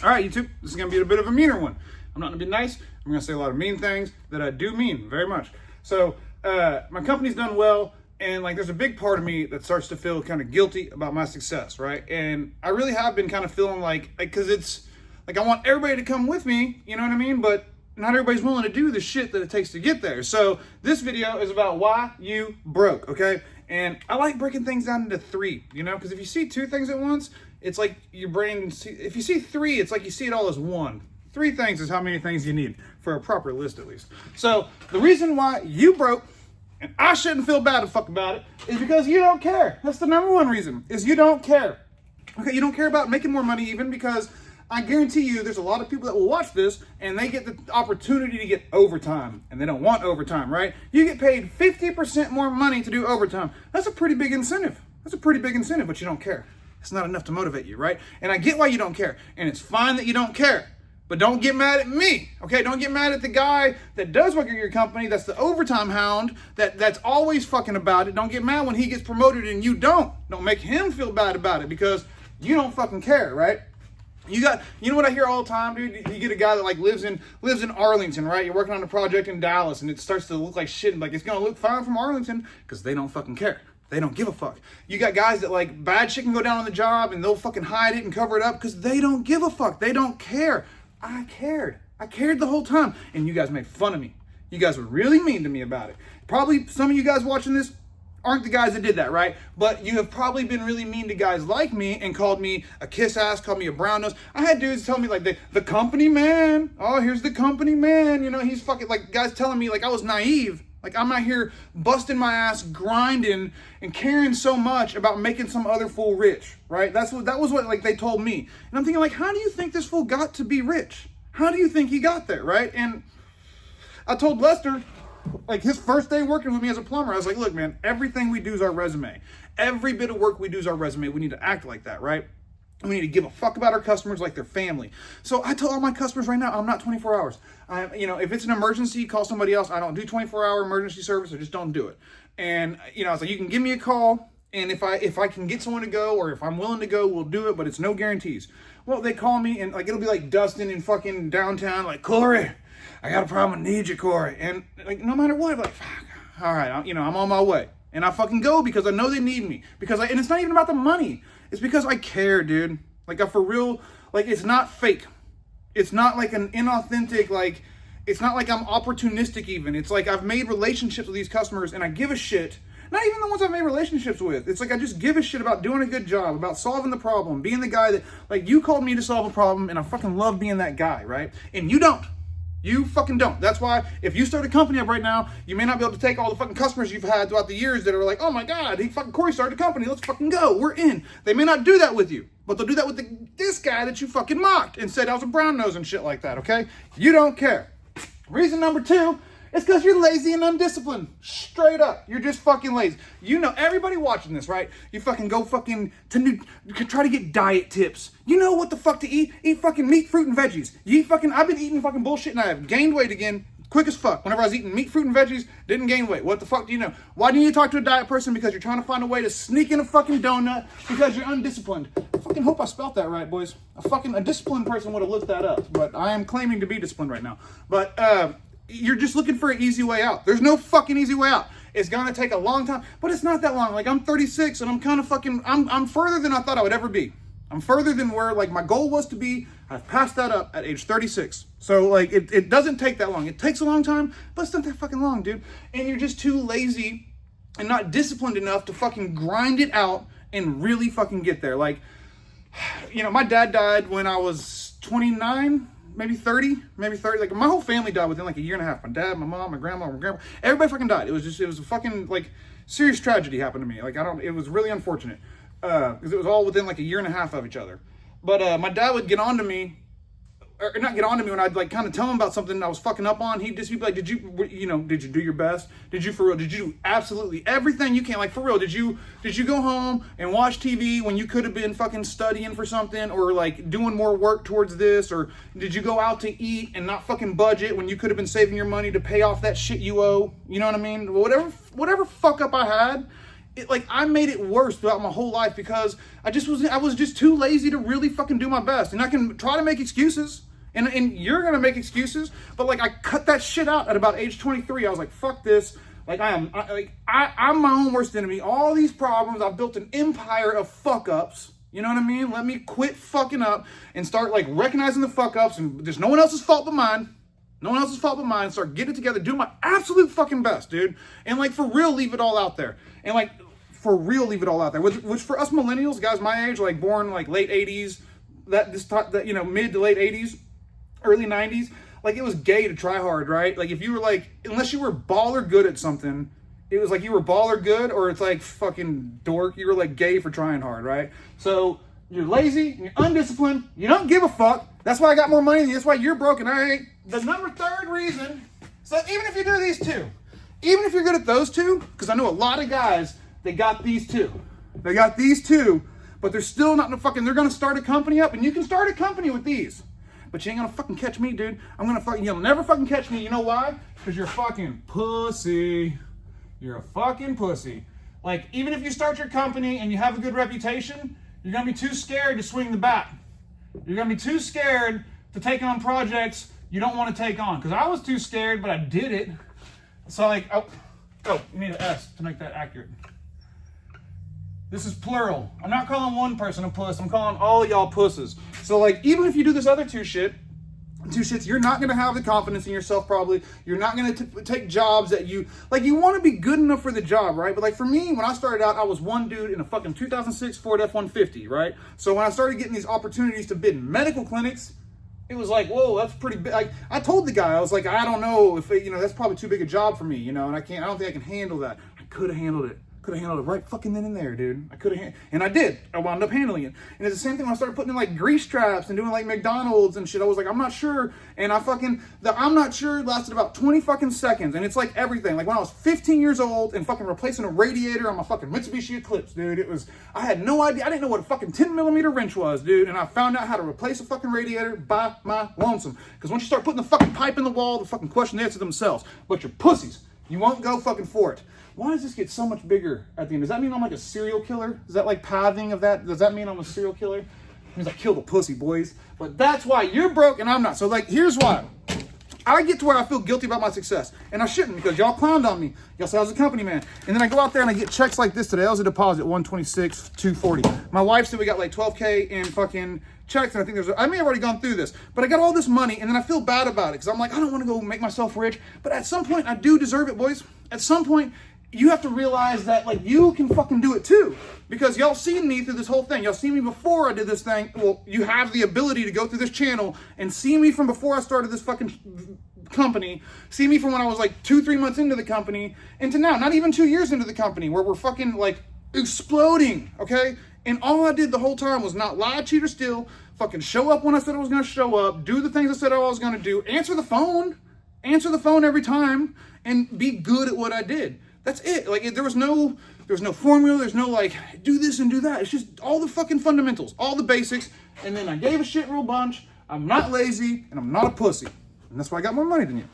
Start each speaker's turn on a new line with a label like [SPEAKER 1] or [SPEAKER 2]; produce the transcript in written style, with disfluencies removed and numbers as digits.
[SPEAKER 1] All right, YouTube, this is going to be a bit of a meaner one. I'm not going to be nice. I'm going to say a lot of mean things that I do mean very much. So my company's done well, and like there's a big part of me that starts to feel kind of guilty about my success, right? And I really have been kind of feeling like because it's like I want everybody to come with me, you know what I mean? But not everybody's willing to do the shit that it takes to get there. So this video is about why you broke, okay? And I like breaking things down into three, you know? Because if you see two things at once, it's like your brain, if you see three, it's like you see it all as one. Three things is how many things you need for a proper list, at least. So the reason why you broke, and I shouldn't feel bad about it, is because you don't care. That's the number one reason, is you don't care. Okay, you don't care about making more money even, because I guarantee you there's a lot of people that will watch this and they get the opportunity to get overtime and they don't want overtime, right? You get paid 50% more money to do overtime. That's a pretty big incentive. That's a pretty big incentive, but you don't care. It's not enough to motivate you, right? And I get why you don't care. And it's fine that you don't care. But don't get mad at me, okay? Don't get mad at the guy that does work at your company, that's the overtime hound, that's always fucking about it. Don't get mad when he gets promoted and you don't. Don't make him feel bad about it because you don't fucking care, right? You know what I hear all the time, dude? You get a guy that like lives in Arlington, right? You're working on a project in Dallas and it starts to look like shit, and like it's gonna look fine from Arlington because they don't fucking care. They don't give a fuck. You got guys that like bad shit can go down on the job and they'll fucking hide it and cover it up because they don't give a fuck. They don't care. I cared. I cared the whole time. And you guys made fun of me. You guys were really mean to me about it. Probably some of you guys watching this aren't the guys that did that, right? But you have probably been really mean to guys like me and called me a kiss ass, called me a brown nose. I had dudes tell me like the company man. Oh, here's the company man. You know, he's fucking like guys telling me like I was naive. Like I'm out here busting my ass, grinding and caring so much about making some other fool rich, right? That was what like they told me. And I'm thinking like, how do you think this fool got to be rich? How do you think he got there, right? And I told Lester, like his first day working with me as a plumber, I was like, look, man, everything we do is our resume. Every bit of work we do is our resume. We need to act like that, right? We need to give a fuck about our customers like their family. So I tell all my customers right now, I'm not 24 hours. If it's an emergency, call somebody else. I don't do 24-hour emergency service. I just don't do it. And, I was like, you can give me a call. And if I can get someone to go, or if I'm willing to go, we'll do it, but it's no guarantees. Well, they call me and like, it'll be like Dustin in fucking downtown, like, Corey, I got a problem. I need you, Corey. And like, no matter what, I'm like, fuck, all right, I'm on my way. And I fucking go because I know they need me. And it's not even about the money. It's because I care, dude. Like, for real, like, it's not fake. It's not like an inauthentic, like, it's not like I'm opportunistic even. It's like I've made relationships with these customers and I give a shit. Not even the ones I've made relationships with. It's like I just give a shit about doing a good job, about solving the problem, being the guy that, like, you called me to solve a problem and I fucking love being that guy, right? And you don't. You fucking don't. That's why if you start a company up right now, you may not be able to take all the fucking customers you've had throughout the years that are like, oh my God, Corey started a company. Let's fucking go. We're in. They may not do that with you, but they'll do that with this guy that you fucking mocked and said I was a brown nose and shit like that, okay? You don't care. Reason number two is because you're lazy and undisciplined. Straight up. You're just fucking lazy. You know, everybody watching this, right? You fucking go fucking try to get diet tips. You know what the fuck to eat? Eat fucking meat, fruit, and veggies. I've been eating fucking bullshit and I have gained weight again quick as fuck. Whenever I was eating meat, fruit, and veggies, didn't gain weight. What the fuck do you know? Why do you need to talk to a diet person? Because you're trying to find a way to sneak in a fucking donut because you're undisciplined. I fucking hope I spelt that right, boys. A disciplined person would have looked that up, but I am claiming to be disciplined right now. But, you're just looking for an easy way out. There's no fucking easy way out. It's gonna take a long time, but it's not that long. Like I'm 36 and I'm kind of fucking, I'm further than I thought I would ever be. I'm further than where like my goal was to be. I've passed that up at age 36. So like it doesn't take that long. It takes a long time, but it's not that fucking long, dude. And you're just too lazy and not disciplined enough to fucking grind it out and really fucking get there. Like, my dad died when I was 29. Maybe 30. Like my whole family died within like a year and a half. My dad, my mom, my grandma, everybody fucking died. It was a fucking like serious tragedy happened to me. Like it was really unfortunate. Because it was all within like a year and a half of each other. But my dad would get on to me, or not get on to me when I'd like kind of tell him about something I was fucking up on. He'd just be like, did you do your best? Did you for real? Did you do absolutely everything you can? Like for real, did you go home and watch TV when you could have been fucking studying for something or like doing more work towards this? Or did you go out to eat and not fucking budget when you could have been saving your money to pay off that shit you owe? You know what I mean? Whatever fuck up I had, like I made it worse throughout my whole life because I was just too lazy to really fucking do my best. And I can try to make excuses, and you're gonna make excuses, but like I cut that shit out at about age 23. I was like, fuck this. Like I'm my own worst enemy. All these problems, I've built an empire of fuck ups. You know what I mean? Let me quit fucking up and start like recognizing the fuck ups, and there's no one else's fault but mine. No one else's fault but mine. Start getting it together, do my absolute fucking best, dude. And like for real, leave it all out there. And like for real, leave it all out there. Which for us millennials, guys my age, like born like late 80s, that you know, mid to late 80s, early 90s, like it was gay to try hard, right? Like if you were like, unless you were baller good at something, it was like you were baller good, or it's like fucking dork. You were like gay for trying hard, right? So you're lazy, you're undisciplined, you don't give a fuck. That's why I got more money than you. That's why you're broken. I ain't. The third reason, so even if you do these two, even if you're good at those two, because I know a lot of guys, they got these two. They got these two, but they're still not they're gonna start a company up, and you can start a company with these. But you ain't gonna fucking catch me, dude. You'll never fucking catch me. You know why? Because you're a fucking pussy. You're a fucking pussy. Like, even if you start your company and you have a good reputation, you're gonna be too scared to swing the bat. You're gonna be too scared to take on projects you don't want to take on. Because I was too scared, but I did it. So like, oh, you need an S to make that accurate. This is plural. I'm not calling one person a puss. I'm calling all y'all pusses. So like, even if you do this other two shits, you're not going to have the confidence in yourself probably. You're not going to take jobs that you want to be good enough for the job, right? But like for me, when I started out, I was one dude in a fucking 2006 Ford F-150, right? So when I started getting these opportunities to bid in medical clinics, it was like, whoa, that's pretty big. Like, I told the guy, I was like, I don't know if that's probably too big a job for me, and I don't think I can handle that. I could have handled it. Could have handled it right fucking then and there, dude. I could have, and I did. I wound up handling it. And it's the same thing when I started putting in like grease traps and doing like McDonald's and shit. I was like, I'm not sure. And the I'm not sure lasted about 20 fucking seconds. And it's like everything. Like when I was 15 years old and fucking replacing a radiator on my fucking Mitsubishi Eclipse, dude. I had no idea. I didn't know what a fucking 10mm wrench was, dude. And I found out how to replace a fucking radiator by my lonesome. Because once you start putting the fucking pipe in the wall, the fucking question answers themselves. But you're pussies. You won't go fucking for it. Why does this get so much bigger at the end? Does that mean I'm like a serial killer? Is that like pathing of that? Does that mean I'm a serial killer? It means I killed a pussy, boys. But that's why you're broke and I'm not. So like, here's why. I get to where I feel guilty about my success. And I shouldn't, because y'all clowned on me. Y'all said I was a company man. And then I go out there and I get checks like this today. That was a deposit, $126, $240. My wife said we got like $12K in fucking checks. And I think I may have already gone through this. But I got all this money and then I feel bad about it. Because I'm like, I don't want to go make myself rich. But at some point, I do deserve it, boys. At some point, you have to realize that like you can fucking do it too, because y'all seen me through this whole thing. Y'all seen me before I did this thing. Well, you have the ability to go through this channel and see me from before I started this fucking company, see me from when I was like 2-3 months into the company into now, not even 2 years into the company, where we're fucking like exploding, okay? And all I did the whole time was not lie, cheat, or steal, fucking show up when I said I was gonna show up, do the things I said I was gonna do, answer the phone every time, and be good at what I did. That's it. Like, there was no formula. There's no like, do this and do that. It's just all the fucking fundamentals, all the basics. And then I gave a shit real bunch. I'm not lazy and I'm not a pussy. And that's why I got more money than you.